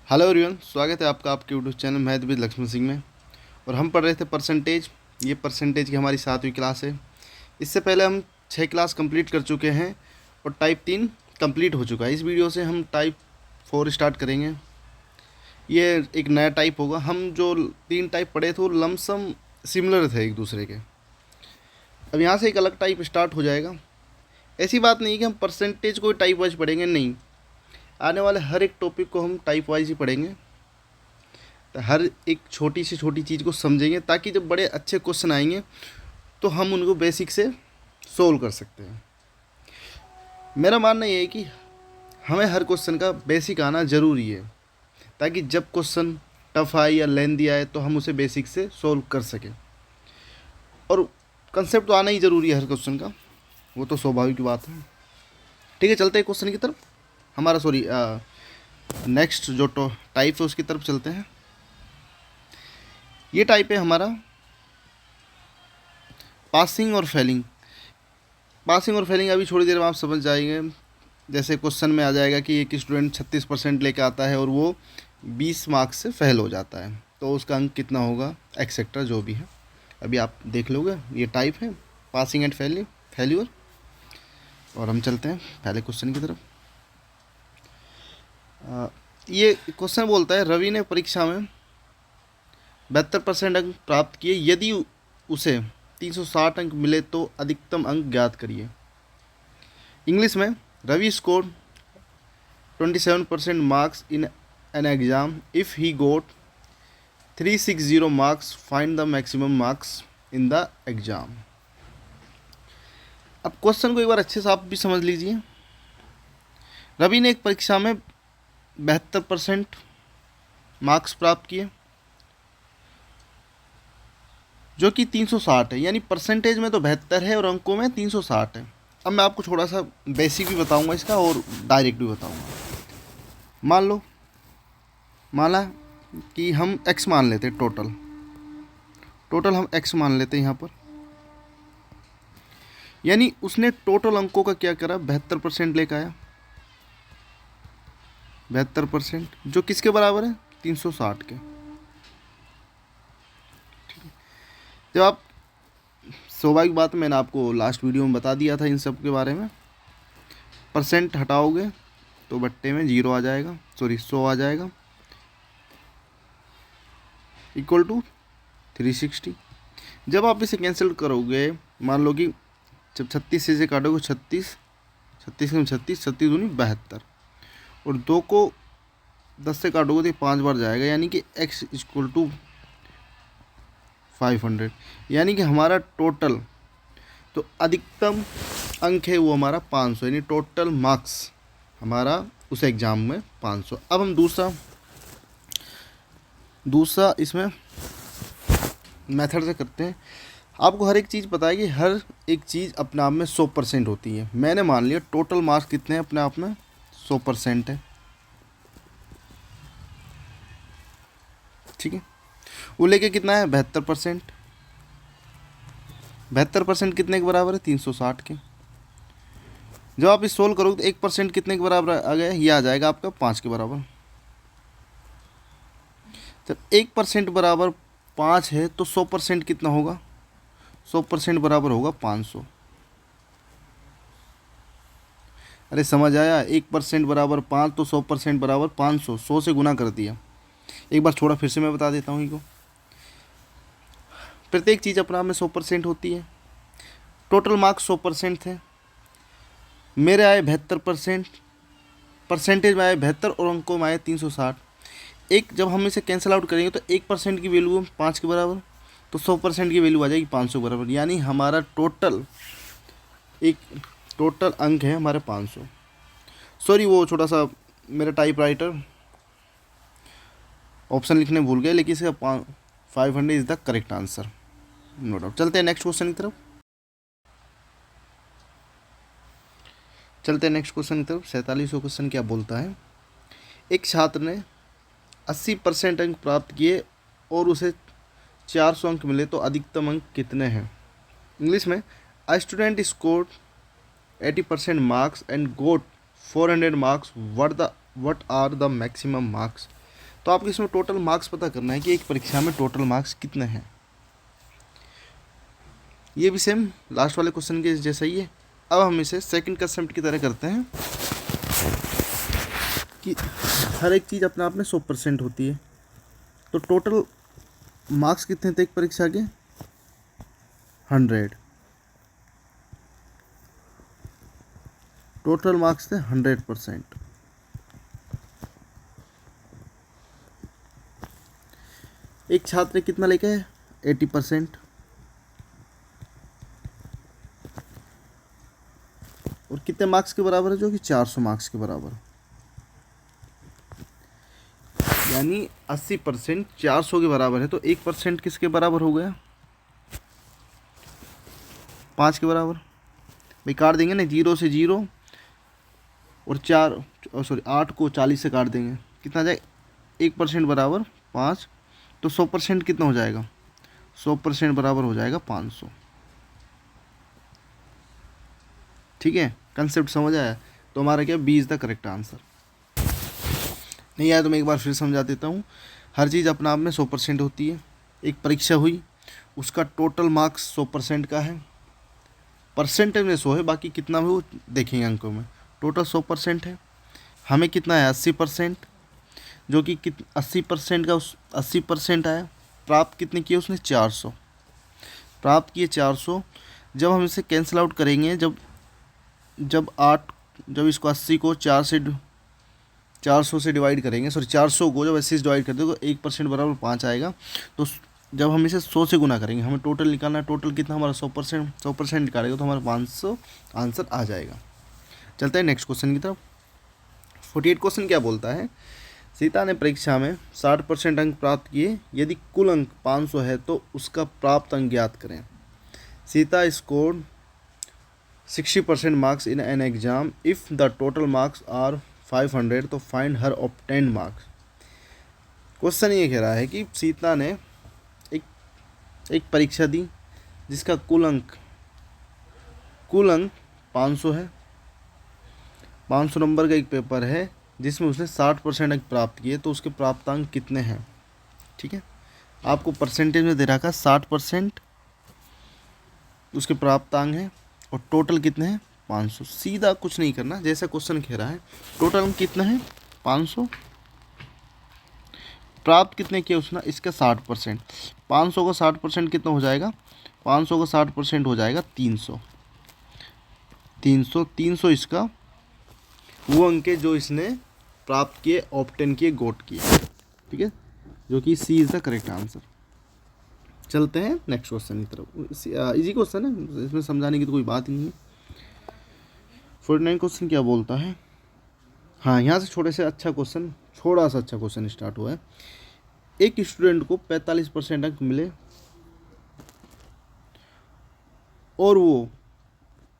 Hello everyone, स्वागत है आपका आपके YouTube channel math with Laxman Singh में। और हम पढ़ रहे थे परसेंटेज। ये परसेंटेज की हमारी 7वीं क्लास है। इससे पहले हम 6 क्लास कंप्लीट कर चुके हैं और टाइप 3 कंप्लीट हो चुका है। इस वीडियो से हम टाइप 4 स्टार्ट करेंगे। ये एक नया टाइप होगा। हम जो 3 टाइप पढ़े थे वो लमसम सिमिलर थे एक दूसरे के। अब यहाँ से एक अलग टाइप स्टार्ट हो जाएगा। ऐसी बात नहीं कि हम परसेंटेज को टाइप वाइज पढ़ेंगे, नहीं। आने वाले हर एक टॉपिक को हम टाइप वाइज ही पढ़ेंगे। तो हर एक छोटी से छोटी चीज़ को समझेंगे ताकि जब बड़े अच्छे क्वेश्चन आएंगे तो हम उनको बेसिक से सोल्व कर सकते हैं। मेरा मानना ये है कि हमें हर क्वेश्चन का बेसिक आना ज़रूरी है ताकि जब क्वेश्चन टफ आए या लेंदी आए तो हम उसे बेसिक से सोल्व कर सकें। और कंसेप्ट तो आना ही ज़रूरी है हर क्वेश्चन का, वो तो स्वाभाविक बात है। ठीक है, चलते हैं क्वेश्चन की तरफ। हमारा नेक्स्ट जो टाइप है उसकी तरफ चलते हैं। ये टाइप है हमारा पासिंग और फेलिंग। पासिंग और फेलिंग अभी थोड़ी देर में आप समझ जाएंगे। जैसे क्वेश्चन में आ जाएगा कि एक स्टूडेंट 36% लेके आता है और वो 20 मार्क्स से फेल हो जाता है, तो उसका अंक कितना होगा, एक्सेट्रा जो भी है। अभी आप देख लोगे। ये टाइप है पासिंग एंड फेल्यूर। और हम चलते हैं पहले क्वेश्चन की तरफ। ये क्वेश्चन बोलता है रवि ने परीक्षा में 72% अंक प्राप्त किए। यदि उसे 360 अंक मिले तो अधिकतम अंक ज्ञात करिए। इंग्लिश में, Ravi score 27% marks in an exam. If he got 360 marks, find the maximum marks in the exam. अब क्वेश्चन को एक बार अच्छे से आप भी समझ लीजिए। रवि ने एक परीक्षा में 72% मार्क्स प्राप्त किए जो कि 360 है, यानी परसेंटेज में तो 72 है और अंकों में 360 है। अब मैं आपको थोड़ा सा बेसिक भी बताऊंगा इसका और डायरेक्ट भी बताऊंगा। माना कि हम x मान लेते हैं। टोटल हम x मान लेते हैं यहाँ पर। यानी उसने टोटल अंकों का क्या करा, 72% लेकर आया। 72% जो किसके बराबर है, 360 के। जब आप, स्वाभाविक बात मैंने आपको लास्ट वीडियो में बता दिया था इन सब के बारे में। परसेंट हटाओगे तो बट्टे में 0 आ जाएगा, 100 आ जाएगा, इक्वल टू 360। जब आप इसे कैंसिल करोगे, मान लो कि जब 36 से काटोगे, 36 दूनी 72, और 2 को 10 से काटोगे तो 5 बार जाएगा, यानी कि x इक्वल टू 500। यानी कि हमारा टोटल तो अधिकतम अंक है वो हमारा 500, यानी टोटल मार्क्स हमारा उस एग्ज़ाम में 500। अब हम दूसरा इसमें मेथड से करते हैं। आपको हर एक चीज़ पता है कि हर एक चीज़ अपने आप में 100% होती है। मैंने मान लिया टोटल मार्क्स कितने हैं, अपने आप में 100% है। ठीक है, वो लेके कितना है, 72%। 72% कितने के बराबर है, 360 के। जब आप इस सोल्व करोगे तो 1% कितने के बराबर आ गया, ये आ जाएगा आपका 5 के बराबर। जब 1% बराबर 5 है तो 100% कितना होगा, 100% बराबर होगा 500। अरे समझ आया, 1% बराबर 5 तो 100% बराबर 500। 100 से गुना कर दिया। एक बार छोड़ा फिर से मैं बता देता हूँ इनको। प्रत्येक चीज़ अपना में 100% होती है। टोटल मार्क्स 100% थे, मेरे आए 72%, परसेंटेज में आए 72 और अंकों में आए 360। एक जब हम इसे कैंसिल आउट करेंगे तो 1% की वैल्यू 5 के बराबर, तो 100% की वैल्यू आ जाएगी 500 के बराबर। यानी हमारा टोटल अंक है हमारे 500। सॉरी, वो छोटा सा मेरा टाइपराइटर ऑप्शन लिखने भूल गए, लेकिन इसका 500 is the correct answer, no doubt. चलते हैं नेक्स्ट क्वेश्चन की तरफ। 47वां क्वेश्चन क्या बोलता है। एक छात्र ने 80% अंक प्राप्त किए और उसे 400 अंक मिले तो अधिकतम अंक कितने हैं। इंग्लिश में, a student scored 80% marks and got 400 marks, what are the maximum marks. तो आपको इसमें टोटल मार्क्स पता करना है कि एक परीक्षा में टोटल मार्क्स कितने हैं। ये भी सेम लास्ट वाले क्वेश्चन के जैसा ही है। अब हम इसे सेकंड कंसेप्ट की तरह करते हैं कि हर एक चीज़ अपने आप में 100% होती है। तो टोटल मार्क्स कितने थे एक परीक्षा के? 100। टोटल मार्क्स थे 100%। एक छात्र ने कितना लेके है? 80%। और कितने मार्क्स के बराबर है? जो कि 400 मार्क्स के बराबर। यानी 80% 400 के बराबर है। तो 1% किसके बराबर हो गया? 5 के बराबर। भाई काट देंगे ना, 0 से 0 और 8 को 40 से काट देंगे, कितना आ जाएगा? 1% बराबर 5। तो 100% कितना हो जाएगा? 100% बराबर हो जाएगा 500। ठीक है, कंसेप्ट समझ आया? तो हमारा क्या, B is the correct answer. नहीं आया तो मैं एक बार फिर समझा देता हूँ। हर चीज़ अपने आप में 100% होती है। एक परीक्षा हुई, उसका टोटल मार्क्स 100% का है। परसेंटेज में 100 है, बाकी कितना भी वो देखेंगे अंकों में। टोटल 100% है। हमें कितना है? 80%। जो कि 80% का 80% आया। प्राप्त कितने किए उसने? 400 प्राप्त किए। 400 जब हम इसे कैंसिल आउट करेंगे, जब इसको 80 को 400 से डिवाइड करेंगे, सॉरी 400 को जब 80 से डिवाइड कर देंगे तो 1% बराबर 5 आएगा। तो जब हम इसे 100 से गुना करेंगे, हमें टोटल निकालना है। टोटल कितना हमारा? 100% निकालेगा तो हमारा 500 आंसर आ जाएगा। चलते हैं नेक्स्ट क्वेश्चन की तरफ। 48 क्वेश्चन क्या बोलता है? सीता ने परीक्षा में 60% अंक प्राप्त किए। यदि कुल अंक 500 है तो उसका प्राप्त अंक ज्ञात करें। Sita scored 60% marks in an exam. If the total marks are 500 तो find her obtained marks. Question ये कह रहा है कि सीता ने एक परीक्षा दी जिसका कुल अंक 500 है। 500 नंबर का एक पेपर है जिसमें उसने 60% अंक प्राप्त किए, तो उसके प्राप्तांक कितने हैं? ठीक है, आपको परसेंटेज में दे रखा है 60% उसके प्राप्तांक हैं, और टोटल कितने हैं? 500। सीधा कुछ नहीं करना, जैसा क्वेश्चन कह रहा है। टोटल अंक कितना है? 500। प्राप्त कितने किए उसने? इसका 60%। 500 का 60% कितना हो जाएगा? 500 का 60% हो जाएगा 300। 300 इसका वो अंक है जो इसने प्राप्त किए, ऑब्टेन किए, गोट किए। ठीक है, जो कि C is the correct answer. चलते हैं नेक्स्ट क्वेश्चन की तरफ। इजी क्वेश्चन है, इसमें समझाने की तो कोई बात ही नहीं है। 49 क्वेश्चन क्या बोलता है? हाँ, यहाँ से थोड़ा सा अच्छा क्वेश्चन स्टार्ट हुआ है। एक स्टूडेंट को 45% अंक मिले और वो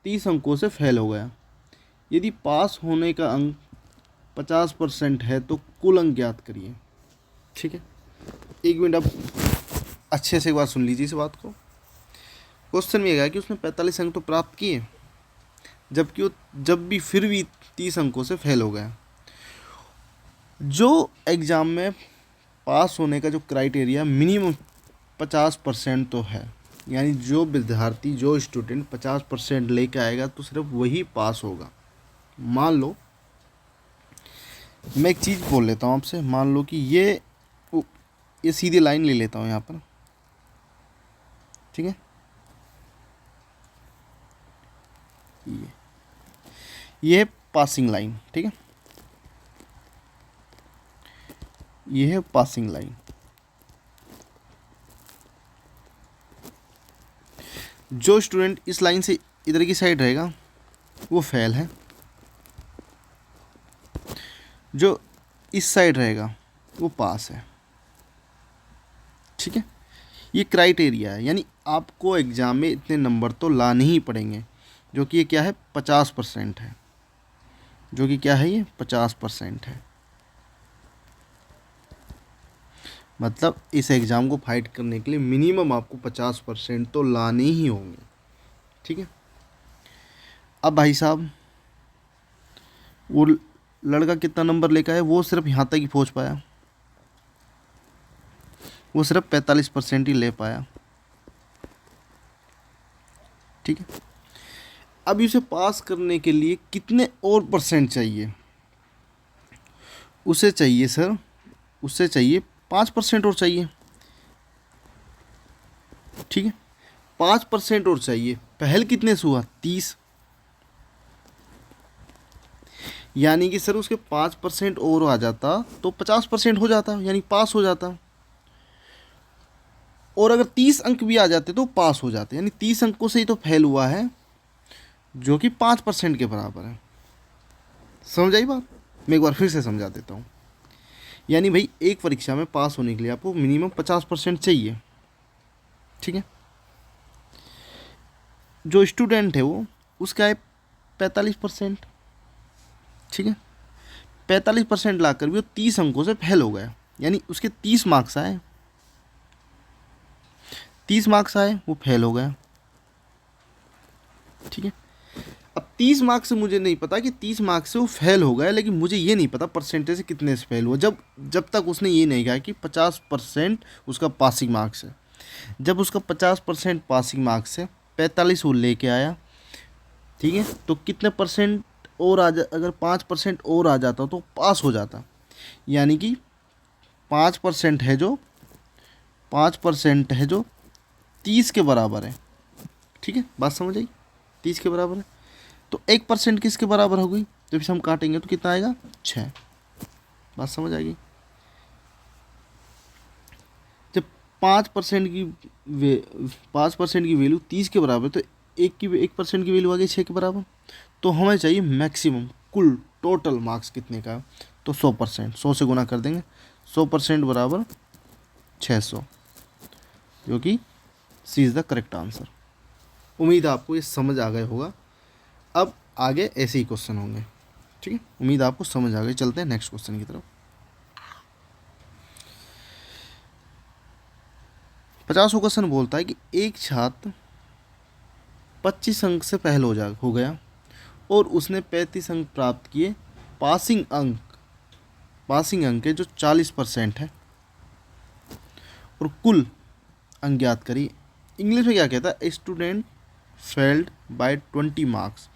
30 अंकों से फेल हो गया। यदि पास होने का अंक 50% है तो कुल अंक ज्ञात करिए। ठीक है, एक मिनट अब अच्छे से एक बार सुन लीजिए इस बात को। क्वेश्चन में यह है कि उसने 45 अंक तो प्राप्त किए, जबकि वो फिर भी 30 अंकों से फेल हो गया। जो एग्ज़ाम में पास होने का जो क्राइटेरिया मिनिमम 50% तो है, यानी जो विद्यार्थी, जो स्टूडेंट 50% लेके आएगा तो सिर्फ वही पास होगा। मान लो मैं एक चीज़ बोल लेता हूँ आपसे, मान लो कि ये सीधी लाइन ले लेता हूँ यहाँ पर। ठीक है, ये है पासिंग लाइन। ठीक है, ये है पासिंग लाइन। जो स्टूडेंट इस लाइन से इधर की साइड रहेगा वो फेल है, जो इस साइड रहेगा वो पास है। ठीक है, ये क्राइटेरिया है, यानी आपको एग्ज़ाम में इतने नंबर तो लाने ही पड़ेंगे, जो कि ये क्या है? 50% है। जो कि क्या है? ये 50% है। मतलब इस एग्ज़ाम को फाइट करने के लिए मिनिमम आपको 50% तो लाने ही होंगे। ठीक है, अब भाई साहब वो लड़का कितना नंबर लेकर आया? वो सिर्फ यहाँ तक ही पहुँच पाया। वो सिर्फ 45% ही ले पाया। ठीक है, अब इसे पास करने के लिए कितने और परसेंट चाहिए? उसे चाहिए सर, उससे चाहिए 5% और चाहिए। ठीक है, 5% और चाहिए। पहल कितने से हुआ? 30। यानी कि सर उसके 5% और आ जाता तो 50% हो जाता, यानी पास हो जाता। और अगर 30 अंक भी आ जाते तो पास हो जाते, यानी 30 अंकों से ही तो फेल हुआ है, जो कि 5% के बराबर है। समझ आई बात? मैं एक बार फिर से समझा देता हूँ। यानी भाई एक परीक्षा में पास होने के लिए आपको मिनिमम 50% चाहिए। ठीक है, जो स्टूडेंट है वो उसका है 45%। ठीक है, 45% ला कर भी वो 30 अंकों से फेल हो गया, यानी उसके 30 मार्क्स आए, 30 मार्क्स आए, वो फेल हो गया। ठीक है, अब 30 मार्क्स से मुझे नहीं पता कि 30 मार्क्स से वो फेल हो गया, लेकिन मुझे ये नहीं पता परसेंटेज से कितने से फेल हुआ, जब तक उसने ये नहीं कहा कि 50% उसका पासिंग मार्क्स है। जब उसका 50% पासिंग मार्क्स है, 45 वो लेके आया। ठीक है, तो कितने परसेंट और अगर 5% और आ जाता तो पास हो जाता। यानी कि 5% है जो 5% है जो 30 के बराबर है। ठीक है, बात समझ आई? 30 के बराबर है, तो 1% किसके बराबर हो गई? जब इसे हम काटेंगे तो कितना आएगा? 6। बात समझ आएगी? जब 5% की वे 5% की वैल्यू 30 के बराबर, तो 1% की वैल्यू आ गई 6 के बराबर। तो हमें चाहिए मैक्सिमम, कुल टोटल मार्क्स कितने का? तो 100%, 100 से गुना कर देंगे। 100% बराबर 600, जो कि C is the correct answer. उम्मीद है आपको ये समझ आ गया होगा। अब आगे ऐसे ही क्वेश्चन होंगे। ठीक है, उम्मीद आपको समझ आ गई। चलते हैं नेक्स्ट क्वेश्चन की तरफ। 50वां क्वेश्चन बोलता है कि एक छात्र 25 अंक से पहले हो गया और उसने 35 अंक प्राप्त किए। पासिंग अंक के जो 40% है, और कुल अंक ज्ञात करिए। इंग्लिश में क्या कहता है? स्टूडेंट फेल्ड बाय 20 मार्क्स,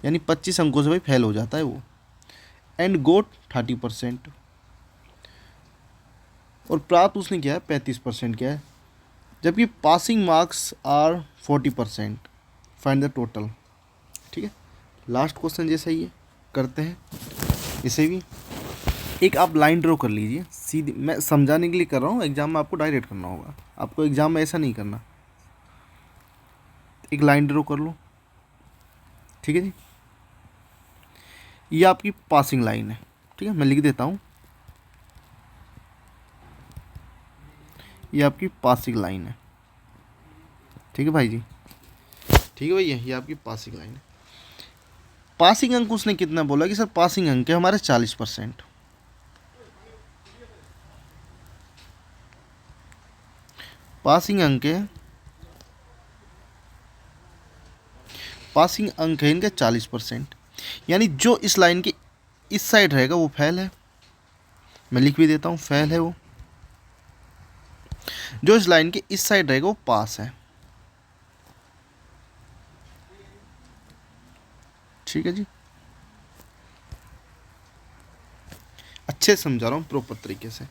यानी 25 अंकों से भाई फेल हो जाता है वो, एंड गोट 30%, और प्राप्त उसने किया है 35% किया है, जबकि passing marks are 40%। Find the total. ठीक है, लास्ट क्वेश्चन जैसा ही है, करते हैं इसे भी। एक आप लाइन ड्रॉ कर लीजिए सीधी, मैं समझाने के लिए कर रहा हूँ, एग्जाम में आपको डायरेक्ट करना होगा, आपको एग्जाम में ऐसा नहीं करना। एक लाइन ड्रॉ कर लो। ठीक है जी, ये आपकी पासिंग लाइन है। ठीक है, मैं लिख देता हूँ, ये आपकी पासिंग लाइन है। ठीक है भाई जी, ठीक है भैया, ये आपकी पासिंग लाइन है। पासिंग अंक उसने कितना बोला कि सर पासिंग अंक है हमारे 40%। पासिंग अंक है, पासिंग अंक है इनके 40%, यानी जो इस लाइन के इस साइड रहेगा वो फेल है। मैं लिख भी देता हूँ, फेल है वो। जो इस लाइन के इस साइड रहेगा वो पास है। ठीक है जी, अच्छे से समझा रहा हूँ प्रॉपर तरीके से।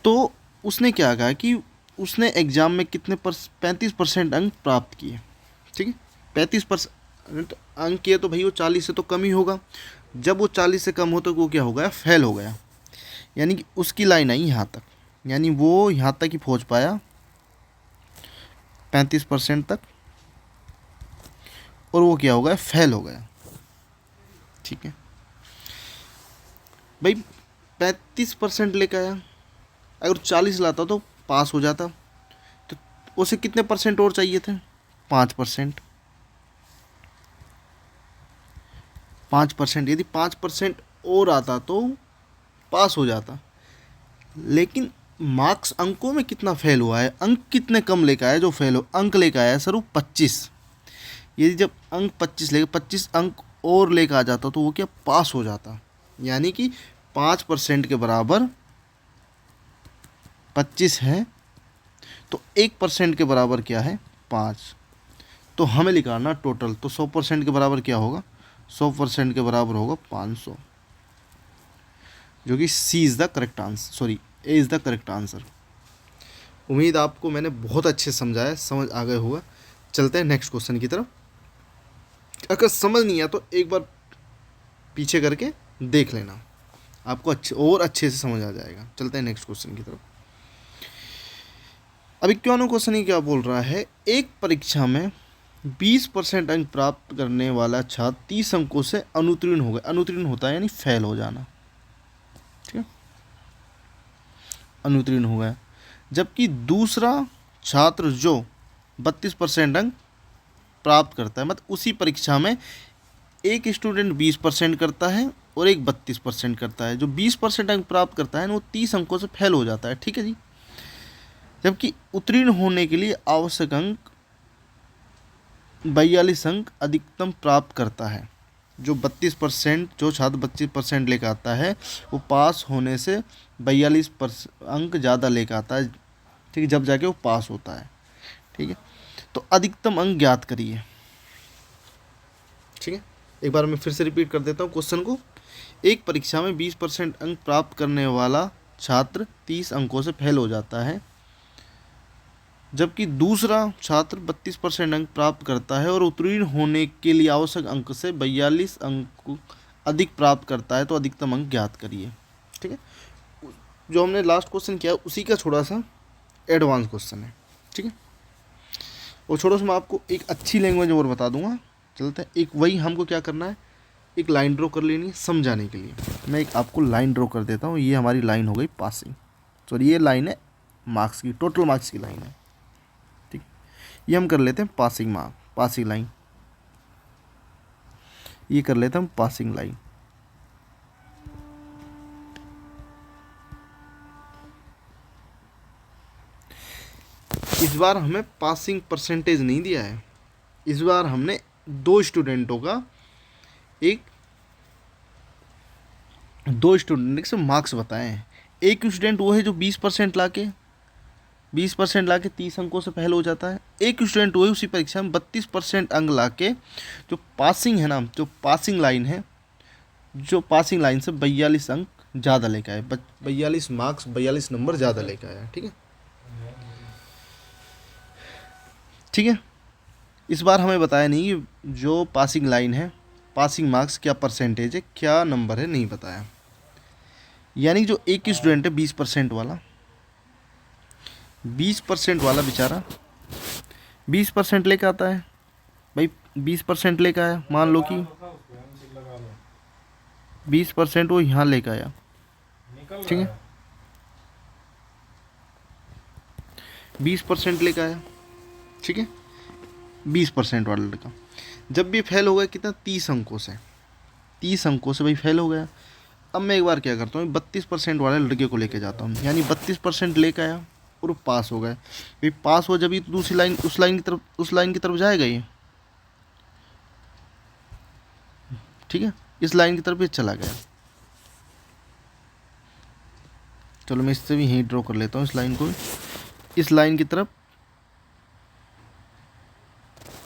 तो उसने क्या कहा कि उसने एग्जाम में कितने 35% अंक प्राप्त किए। ठीक है, 35% अंक किए तो भाई वो 40 से तो कम ही होगा। जब वो 40 से कम हो तो वो क्या हो गया? फेल हो गया। यानी कि उसकी लाइन आई यहाँ तक, यानी वो यहाँ तक ही पहुँच पाया 35% तक, और वो क्या हो गया? फेल हो गया। ठीक है भाई, 35% लेकर आया, अगर 40 लाता तो पास हो जाता। तो उसे कितने परसेंट और चाहिए थे? 5%। 5%, यदि 5% और आता तो पास हो जाता। लेकिन मार्क्स अंकों में कितना फेल हुआ है, अंक कितने कम लेकर आया जो फेल हो? अंक लेकर आया सर वो 25। यदि जब अंक 25 लेकर 25 अंक और लेकर आ जाता तो वो क्या? पास हो जाता। यानी कि 5% के बराबर 25 है तो 1% के बराबर क्या है 5। तो हमें निकालना टोटल, तो 100% के बराबर क्या होगा, 100% के बराबर होगा 500, जो कि C is the correct answer, sorry A is the correct answer. उम्मीद आपको मैंने बहुत अच्छे समझाया, समझ आ गए होगा। चलते हैं नेक्स्ट क्वेश्चन की तरफ। अगर समझ नहीं आया तो एक बार पीछे करके देख लेना, आपको अच्छे से समझ आ जाएगा। चलते हैं नेक्स्ट क्वेश्चन की तरफ। अभी क्यों क्वेश्चन ही क्या बोल रहा है, एक परीक्षा में 20% अंक प्राप्त करने वाला छात्र 30 अंकों से अनुत्तीर्ण हो गया। अनुत्तीर्ण होता है यानी फेल हो जाना, ठीक है, अनुत्तीर्ण हो गया। जबकि दूसरा छात्र जो 32% अंक प्राप्त करता है, मतलब उसी परीक्षा में एक स्टूडेंट 20% करता है और एक 32% करता है। जो 20% अंक प्राप्त करता है ना, वो 30 अंकों से फेल हो जाता है, ठीक है जी। जबकि उत्तीर्ण होने के लिए आवश्यक अंक 42 अंक अधिकतम प्राप्त करता है। जो 32%, जो छात्र 32% लेकर आता है, वो पास होने से 42 अंक ज़्यादा लेकर आता है, ठीक है, जब जाके वो पास होता है, ठीक है। तो अधिकतम अंक ज्ञात करिए, ठीक है। एक बार मैं फिर से रिपीट कर देता हूँ क्वेश्चन को। एक परीक्षा में 20% अंक प्राप्त करने वाला छात्र 30 अंकों से फेल हो जाता है, जबकि दूसरा छात्र 32% अंक प्राप्त करता है और उत्तीर्ण होने के लिए आवश्यक अंक से 42 अंक अधिक प्राप्त करता है। तो अधिकतम अंक ज्ञात करिए, ठीक है। जो हमने लास्ट क्वेश्चन किया उसी का थोड़ा सा एडवांस क्वेश्चन है, ठीक है। और छोटा सा मैं आपको एक अच्छी लैंग्वेज और बता दूंगा। चलते हैं, एक वही हमको क्या करना है, एक लाइन ड्रॉ कर लेनी है समझाने के लिए। मैं एक आपको लाइन ड्रॉ कर देता हूँ। ये हमारी लाइन हो गई पासिंग, सॉरी ये लाइन है मार्क्स की, टोटल मार्क्स की लाइन है, ठीक। ये हम कर लेते हैं पासिंग मार्क, पासिंग लाइन, ये कर लेते हैं हम पासिंग लाइन। इस बार हमें पासिंग परसेंटेज नहीं दिया है, इस बार हमने दो स्टूडेंटों से मार्क्स बताए हैं। एक स्टूडेंट वो है जो 20% लाके 30 अंकों से फेल हो जाता है। एक स्टूडेंट वो है उसी परीक्षा में 32% अंक लाके जो पासिंग है ना, जो पासिंग लाइन है, जो पासिंग लाइन से 42 अंक ज़्यादा लेकर आए, 42 मार्क्स, 42 नंबर ज़्यादा लेकर आया, ठीक है, ठीक है। इस बार हमें बताया नहीं कि जो पासिंग लाइन है, पासिंग मार्क्स क्या परसेंटेज है, क्या नंबर है, नहीं बताया। यानी जो एक स्टूडेंट है 20% वाला, 20% वाला बेचारा 20% लेकर आता है भाई, 20% लेकर आया, मान लो कि 20% वो यहाँ लेकर आया, ठीक है, 20% लेकर आया, ठीक है, 20% वाला लड़का जब भी फेल हो गया कितना, 30 अंकों से, 30 अंकों से भाई फेल हो गया। अब मैं एक बार क्या करता हूँ, 32% वाले लड़के को लेके जाता हूँ, यानी 32% लेके आया और वो पास हो गए। भाई पास हो जब ही तो दूसरी लाइन, उस लाइन की तरफ जाएगा ये, ठीक है, इस लाइन की तरफ ये चला गया। चलो मैं इससे भी यहीं ड्रॉ कर लेता हूँ, इस लाइन को, इस लाइन की तरफ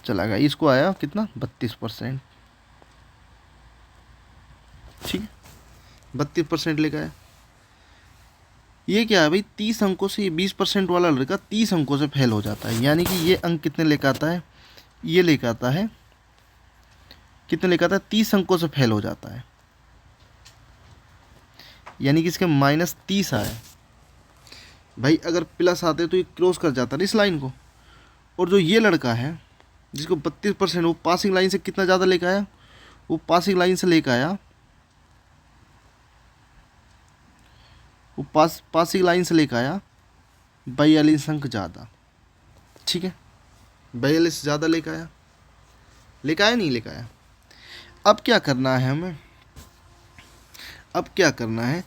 चला गया। इसको आया कितना, 32%, ठीक है, 32% लेकर आया। ये क्या है भाई, 30 अंकों से, ये 20% वाला लड़का 30 अंकों से फेल हो जाता है, यानी कि ये अंक कितने लेकर आता है, ये लेकर आता है, कितने लेकर आता है, 30 अंकों से फेल हो जाता है, यानी कि इसके -30 आए। भाई अगर प्लस आते तो ये क्रॉस कर जाता ना इस लाइन को। और जो ये लड़का है जिसको 32%, वो पासिंग लाइन से कितना ज़्यादा लेकर आया, वो पासिंग लाइन से लेकर आया, वो पासिंग लाइन से लेकर आया 42 अंक ज़्यादा, ठीक है, 42 ज़्यादा लेकर आया, नहीं लेकर आया। अब क्या करना है हमें, अब क्या करना है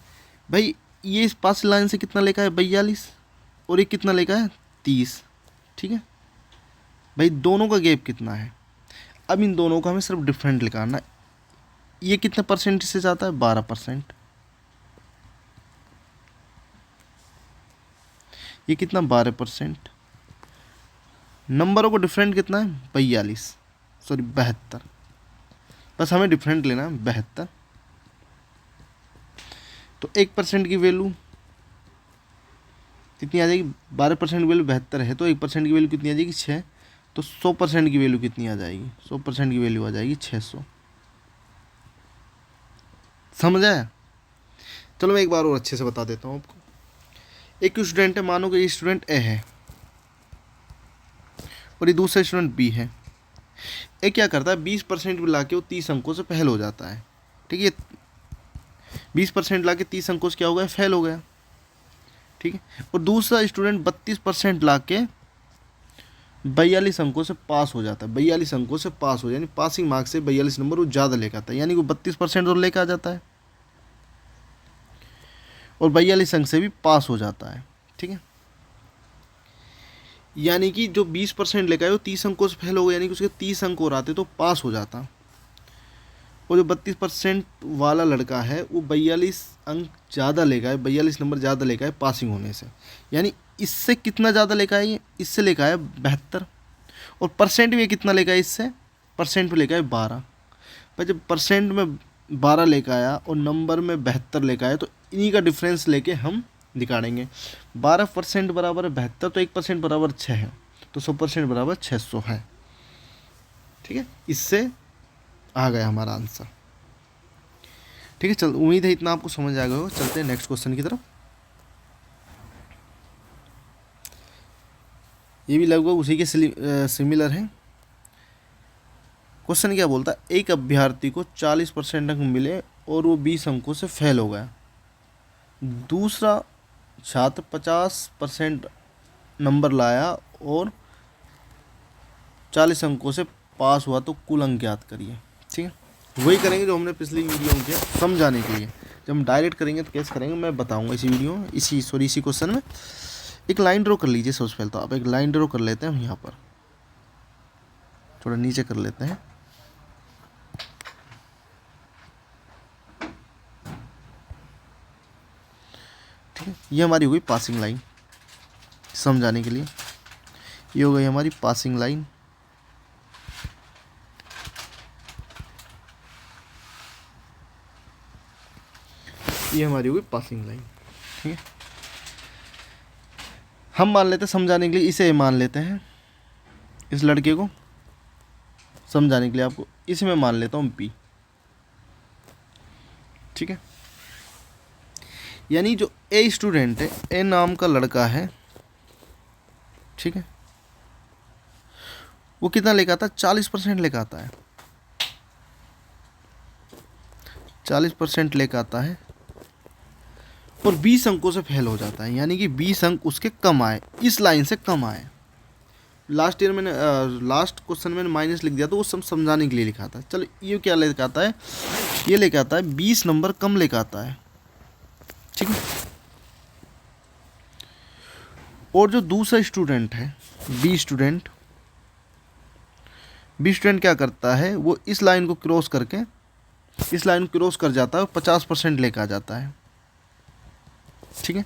भाई, ये इस पासिंग लाइन से कितना लेकर आया 42 और ये कितना लेकर आया 30, ठीक है भाई, दोनों का गैप कितना है। अब इन दोनों का हमें सिर्फ डिफरेंट निकालना। ये कितने परसेंट से जाता है, 12%। ये कितना 12%। नंबरों को डिफरेंट कितना है 72, बस हमें डिफरेंट लेना है 72। तो 1% की वैल्यू कितनी आ जाएगी, 12% की वैल्यू 72 है तो 1% की वैल्यू कितनी आ जाएगी 6। तो 100% की वैल्यू कितनी आ जाएगी, 100% की वैल्यू आ जाएगी 600। समझ आया? चलो मैं एक बार और अच्छे से बता देता हूँ आपको। एक स्टूडेंट है, मानो कि ये स्टूडेंट ए है और ये दूसरा स्टूडेंट बी है। ए क्या करता है 20% ला के वो 30 अंकों से फेल हो जाता है। ठीक है, 20% ला के 30 अंकों से क्या हो गया, फेल हो गया। ठीक है, और दूसरा स्टूडेंट 32% ला के 42 अंकों से पास हो जाता है। 42 अंकों से पास हो, यानी पासिंग मार्क्स से 42 नंबर वो ज़्यादा लेकर आता है, यानी वो 32% और लेकर आ जाता है और 42 अंक से भी पास हो जाता है। ठीक है, यानी कि जो 20% लेकर आए वो 30 अंकों से फेल हो गया, यानी कि उसके 30 अंक और आते तो पास हो जाता। और जो 32% वाला लड़का है वो 42 अंक ज़्यादा लेकर आए, 42 नंबर ज़्यादा लेकर आए पासिंग होने से। यानी इससे कितना ज़्यादा लेकर आए, इससे लेकर आए 72। और परसेंट में कितना लेकर आए, इससे परसेंट में लेकर आए 12। पर जब परसेंट में 12 लेकर आया और नंबर में 72 लेकर आया तो इन्हीं का डिफरेंस लेके हम निकालेंगे। 12% बराबर है 72, तो 1% बराबर 6 है, तो 100% बराबर 600 है। ठीक है, इससे आ गया हमारा आंसर। ठीक है, चल उम्मीद है इतना आपको समझ आ गया हो। चलते हैं नेक्स्ट क्वेश्चन की तरफ। ये भी लगभग उसी के सिमिलर है। क्वेश्चन क्या बोलता है, एक अभ्यर्थी को 40% अंक मिले और वो 20 अंकों से फेल हो गया। दूसरा छात्र 50% नंबर लाया और 40 अंकों से पास हुआ, तो कुल अंक ज्ञात करिए। ठीक है, वही करेंगे जो हमने पिछली वीडियो में किया, समझाने के लिए। जब हम डायरेक्ट करेंगे तो कैसे करेंगे मैं बताऊंगा इसी वीडियो में, इसी क्वेश्चन में। एक लाइन ड्रॉ कर लीजिए सबसे पहले, तो आप एक लाइन ड्रॉ कर लेते हैं। हम यहाँ पर थोड़ा नीचे कर लेते हैं। ठीक है, ये हमारी हो गई पासिंग लाइन, समझाने के लिए। ये हो गई हमारी पासिंग लाइन। ये हमारी हो गई पासिंग लाइन। ठीक है, हम मान लेते हैं समझाने के लिए, इसे मान लेते हैं, इस लड़के को समझाने के लिए आपको इसे मैं मान लेता हूँ पी। ठीक है, यानी जो ए स्टूडेंट है, ए नाम का लड़का है, ठीक है, वो कितना लेकर आता है, 40% लेकर आता है। 40% लेकर आता है और 20 अंकों से फेल हो जाता है, यानी कि 20 अंक उसके कम आए, इस लाइन से कम आए। लास्ट क्वेश्चन में माइनस लिख दिया, तो वो सब समझाने के लिए लिखा था। चलो ये क्या लेकर आता है, ये लेकर आता है 20 नंबर कम लेकर आता है। ठीक है, और जो दूसरा स्टूडेंट है बी स्टूडेंट क्या करता है, वो इस लाइन को क्रॉस करके इस लाइन को क्रॉस कर जाता है और 50% लेकर आ जाता है। ठीक है,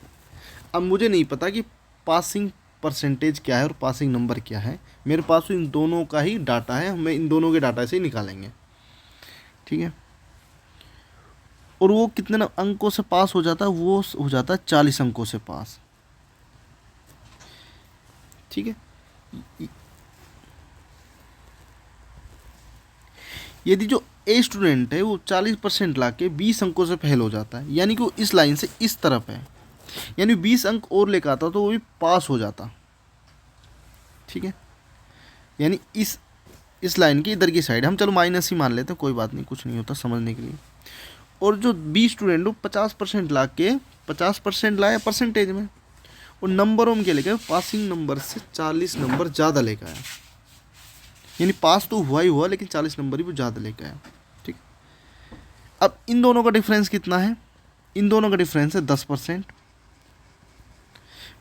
अब मुझे नहीं पता कि पासिंग परसेंटेज क्या है और पासिंग नंबर क्या है, मेरे पास तो इन दोनों का ही डाटा है, हमें इन दोनों के डाटा से ही निकालेंगे। ठीक है, और वो कितने अंकों से पास हो जाता है, वो हो जाता है 40 अंकों से पास। ठीक है, यदि जो ए स्टूडेंट है वो 40% ला के 20 अंकों से फेल हो जाता है, यानी कि वो इस लाइन से इस तरफ है, यानी 20 अंक और लेकर आता तो वो भी पास हो जाता। ठीक है, यानी इस लाइन की इधर की साइड, हम चलो माइनस ही मान लेते हैं, कोई बात नहीं, कुछ नहीं होता समझने के लिए। और जो बी स्टूडेंट वो 50% ला के 50% लाया परसेंटेज में, और नंबरों में क्या लेकर पासिंग नंबर से 40 नंबर ज़्यादा लेकर आया, यानी पास तो हुआ ही हुआ लेकिन 40 नंबर ही वो ज़्यादा लेकर आया। ठीक, अब इन दोनों का डिफरेंस कितना है, इन दोनों का डिफरेंस है 10%।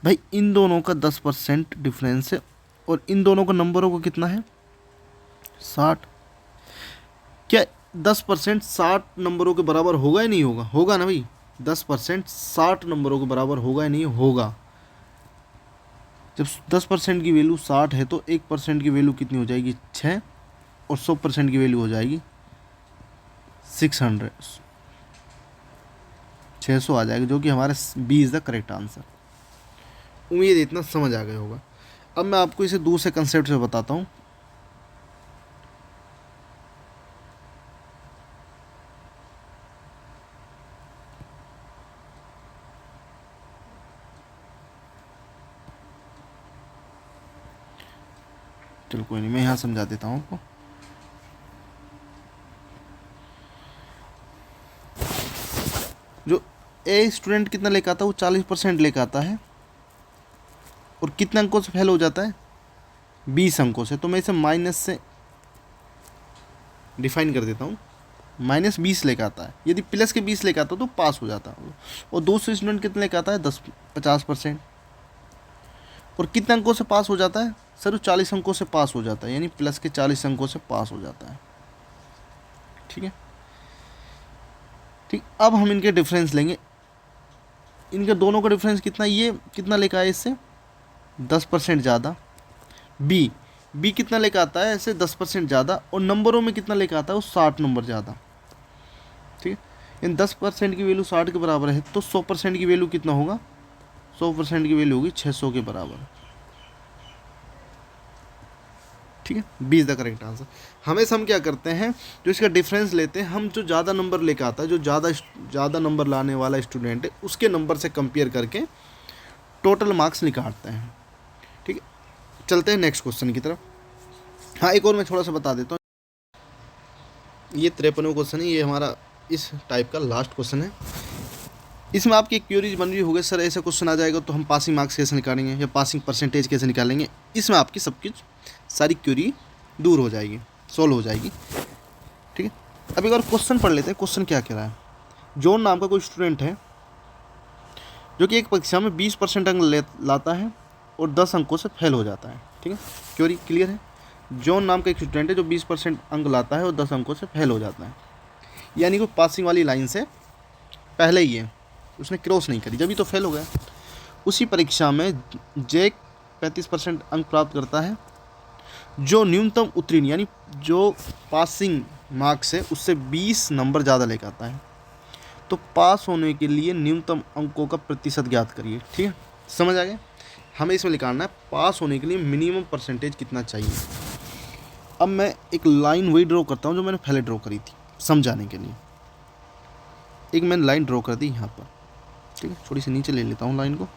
भाई इन दोनों का 10% डिफरेंस है, और इन दोनों का नंबरों को कितना है 60। क्या 10% 60 नंबरों के बराबर होगा या नहीं होगा, होगा ना भाई, 10% 60 नंबरों के बराबर होगा या नहीं होगा। जब 10% की वैल्यू 60 है तो 1% की वैल्यू कितनी हो जाएगी 6, और 100% की वैल्यू हो जाएगी 600, 600 आ जाएगा, जो कि हमारा B is the correct answer. उम्मीद इतना समझ आ गया होगा। अब मैं आपको इसे दूसरे कंसेप्ट से बताता हूँ। चलो कोई नहीं, मैं यहाँ समझा देता हूँ आपको। जो ए स्टूडेंट कितना लेकर आता है, वो 40% लेकर आता है, और कितने अंकों से फेल हो जाता है 20 अंकों से। तो मैं इसे माइनस से डिफाइन कर देता हूँ, -20 लेकर आता है। यदि प्लस के 20 लेकर आता तो पास हो जाता है। और दूसरे स्टूडेंट कितने लेकर आता है 50%। और कितने अंकों से पास हो जाता है सर, वो 40 अंकों से पास हो जाता है, यानी प्लस के 40 अंकों से पास हो जाता है। ठीक है, ठीक। अब हम इनके डिफरेंस लेंगे। इनके दोनों का डिफरेंस कितना, ये कितना लेकर आया इससे 10% ज़्यादा। बी कितना लेकर आता है ऐसे 10% ज़्यादा, और नंबरों में कितना लेकर आता है वो 60 नंबर ज़्यादा। ठीक है, इन 10% की वैल्यू 60 के बराबर है, तो 100% की वैल्यू कितना होगा, 100% की वैल्यू होगी 600 के बराबर। ठीक है, B is the correct answer. हमेशा हम क्या करते हैं, जो इसका डिफरेंस लेते हैं, हम जो ज़्यादा नंबर लेकर आता है, जो ज़्यादा नंबर लाने वाला स्टूडेंट है, उसके नंबर से कंपेयर करके टोटल मार्क्स निकालते हैं। ठीक है, चलते हैं नेक्स्ट क्वेश्चन की तरफ। हाँ, एक और मैं थोड़ा सा बता देता हूँ। ये 53वां क्वेश्चन है, ये हमारा इस टाइप का लास्ट क्वेश्चन है। इसमें आपकी एक क्यूरीज बन रही होगी, सर ऐसा क्वेश्चन आ जाएगा तो हम पासिंग मार्क्स कैसे निकालेंगे, या पासिंग परसेंटेज कैसे निकालेंगे। इसमें आपकी सब कुछ सारी क्यूरी दूर हो जाएगी, सॉल्व हो जाएगी। ठीक है, अब एक बार क्वेश्चन पढ़ लेते हैं। क्वेश्चन क्या कह रहा है, जॉन नाम का कोई स्टूडेंट है जो कि एक परीक्षा में 20% अंक लाता है और 10 अंकों से फेल हो जाता है। ठीक है, क्यूरी क्लियर है। जॉन नाम का एक स्टूडेंट है जो 20% अंक लाता है और 10 अंकों से फेल हो जाता है, यानी वो पासिंग वाली लाइन से पहले ही है, उसने क्रॉस नहीं करी, जब भी तो फेल हो गया। उसी परीक्षा में जैक 35% अंक प्राप्त करता है, जो न्यूनतम उत्तीर्ण यानी जो पासिंग मार्क्स है उससे 20 नंबर ज़्यादा लेकर आता है। तो पास होने के लिए न्यूनतम अंकों का प्रतिशत ज्ञात करिए। ठीक है, समझ आ गया। हमें इसमें निकालना है पास होने के लिए मिनिमम परसेंटेज कितना चाहिए। अब मैं एक लाइन वही ड्रॉ करता हूँ जो मैंने पहले ड्रॉ करी थी, समझाने के लिए। एक मैंने लाइन ड्रॉ कर दी यहाँ पर। ठीक है, थोड़ी सी नीचे ले लेता हूँ लाइन को।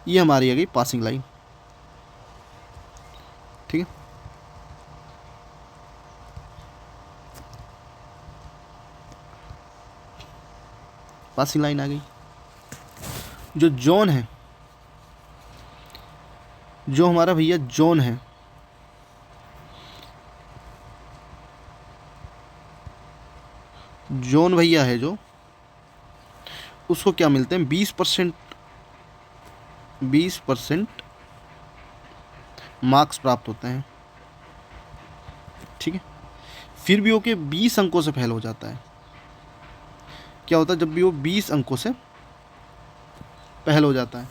ये हमारी आ गई पासिंग लाइन। ठीक है, पासिंग लाइन आ गई। जो जॉन है, जो हमारा भैया जॉन है, जॉन भैया है जो, उसको क्या मिलते हैं 20% मार्क्स प्राप्त होते हैं। ठीक है, फिर भी वो के 20 अंकों से फेल हो जाता है। क्या होता है जब भी वो 20 अंकों से फेल हो जाता है,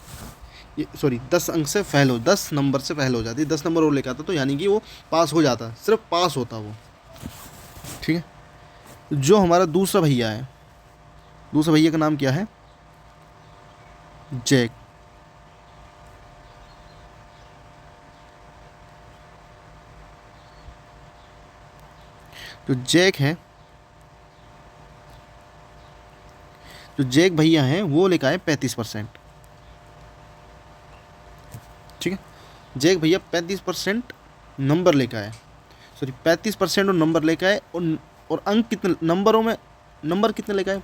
ये सॉरी 10 अंक से फेल हो, 10 नंबर से फेल हो जाती है, 10 नंबर और लेकर आता तो यानी कि वो पास हो जाता है, सिर्फ पास होता वो। ठीक है, जो हमारा दूसरा भैया है, दूसरा भैया का नाम क्या है, जैक। जो जैक है, जो जैक भैया हैं वो लेकर आए 35%। ठीक है, जैक भैया 35% नंबर लेकर आए, सॉरी 35% और नंबर लेकर आए, और अंक कितने, नंबरों में नंबर कितने लेकर आए,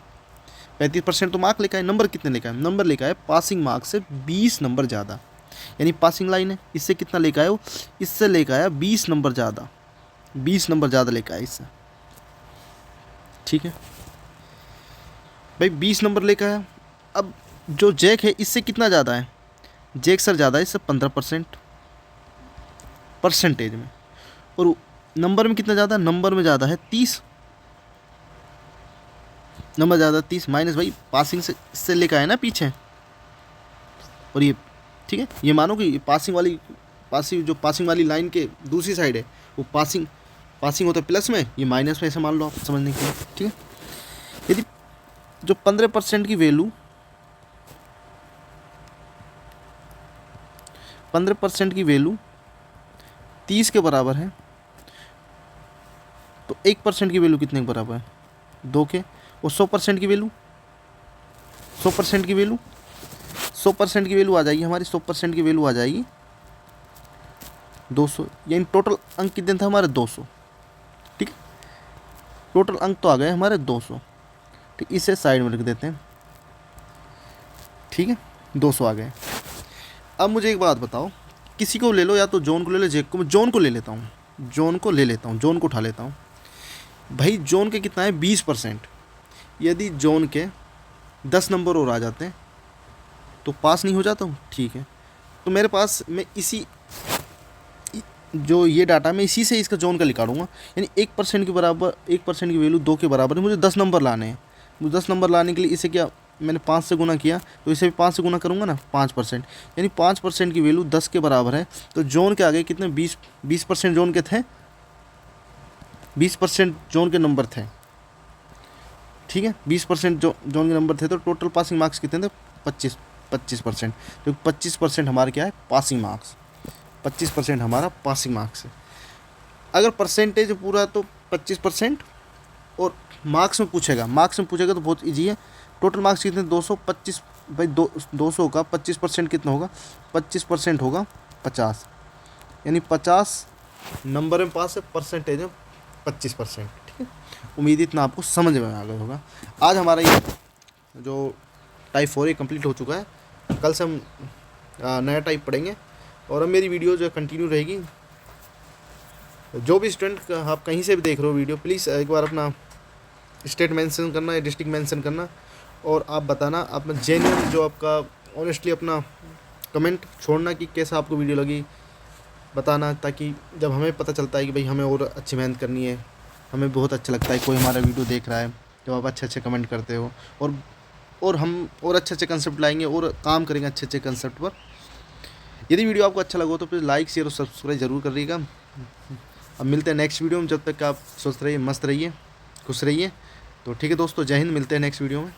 35% तो मार्क लेकर आए, नंबर कितने लेकर आए, नंबर लेकर आए पासिंग मार्क से 20 नंबर ज़्यादा, यानी पासिंग लाइन है, इससे कितना लेकर आए वो, इससे लेकर आया 20 नंबर ज़्यादा, 20 नंबर ज़्यादा लेकर आए इससे। ठीक है भाई, 20 नंबर लेकर आया। अब जो जैक है इससे कितना ज़्यादा है, जैक सर ज़्यादा है इससे 15% परसेंटेज में, और नंबर में कितना ज़्यादा, नंबर में ज़्यादा है 30, नंबर ज़्यादा 30 माइनस भाई पासिंग से इससे लेकर आए ना पीछे, और ये ठीक है, ये मानो कि पासिंग वाली लाइन के दूसरी साइड है, वो पासिंग होता है प्लस में, ये माइनस में, ऐसे मान लो आप समझने के लिए। ठीक है, यदि जो 15% की वैल्यू 15% की वैल्यू 30 के बराबर है, तो 1% की वैल्यू कितने के बराबर है? 2 के। और 100% की वैल्यू 100% की वैल्यू 100% की वैल्यू आ जाएगी हमारी, 100% की वैल्यू आ जाएगी 200, यानी टोटल अंक कितने थे हमारे? 200। ठीक है, टोटल अंक तो आ गए हमारे 200। ठीक, इसे साइड में रख देते हैं। ठीक है, 200 आ गए। अब मुझे एक बात बताओ, किसी को ले लो, या तो जॉन को ले लो, जेक को, मैं जॉन को ले लेता हूँ, जॉन को उठा लेता हूँ। भाई जॉन के कितना है? 20%। यदि जॉन के 10 नंबर और आ जाते हैं तो पास नहीं हो जाता हूँ। ठीक है, तो मेरे पास मैं इसी जो ये डाटा मैं इसी से इसका जॉन का निकालूंगा, यानी 1% के बराबर, 1% की वैल्यू 2 के बराबर है, मुझे 10 नंबर लाने हैं। मुझे 10 नंबर लाने के लिए इसे क्या मैंने 5 से गुना किया, तो इसे भी 5 से गुना करूँगा ना, 5%, यानी 5% की वैल्यू 10 के बराबर है। तो जॉन के आगे कितने? 20% जॉन के थे, 20% जॉन के नंबर थे। ठीक है, 20% जॉन के नंबर थे, तो टोटल पासिंग मार्क्स कितने थे? 25%। तो 25% हमारे क्या है? Passing marks. 25% हमारा पासिंग मार्क्स है। अगर परसेंटेज पूरा तो 25%, और मार्क्स में पूछेगा तो बहुत ईजी है। टोटल मार्क्स कितने? 225। भाई 200 का 25% कितना होगा? 25% होगा 50, यानी 50 नंबर में पास है, परसेंटेज में 25%। ठीक है, उम्मीद इतना आपको समझ में आ गया होगा। आज हमारा ये जो टाइप 4 ये कंप्लीट हो चुका है। कल से हम नया टाइप पढ़ेंगे, और अब मेरी वीडियो जो कंटिन्यू रहेगी। जो भी स्टूडेंट आप कहीं से भी देख रहे हो वीडियो, प्लीज़ एक बार अपना स्टेट मेंशन करना या डिस्ट्रिक्ट मेंशन करना, और आप बताना अपना जेन्युइन, जो आपका ऑनेस्टली अपना कमेंट छोड़ना कि कैसा आपको वीडियो लगी, बताना, ताकि जब हमें पता चलता है कि भाई हमें और अच्छी मेहनत करनी है, हमें बहुत अच्छा लगता है कोई हमारा वीडियो देख रहा है, जब आप अच्छे कमेंट करते हो, और हम और अच्छे कंसेप्ट लाएंगे और काम करेंगे अच्छे कंसेप्ट पर। यदि वीडियो आपको अच्छा लगा हो तो प्लीज़ लाइक, शेयर और सब्सक्राइब जरूर करिएगा। अब मिलते हैं नेक्स्ट वीडियो में, जब तक आप स्वस्थ रहिए, मस्त रहिए, खुश रहिए। तो ठीक है दोस्तों, जय हिंद, मिलते हैं नेक्स्ट वीडियो में।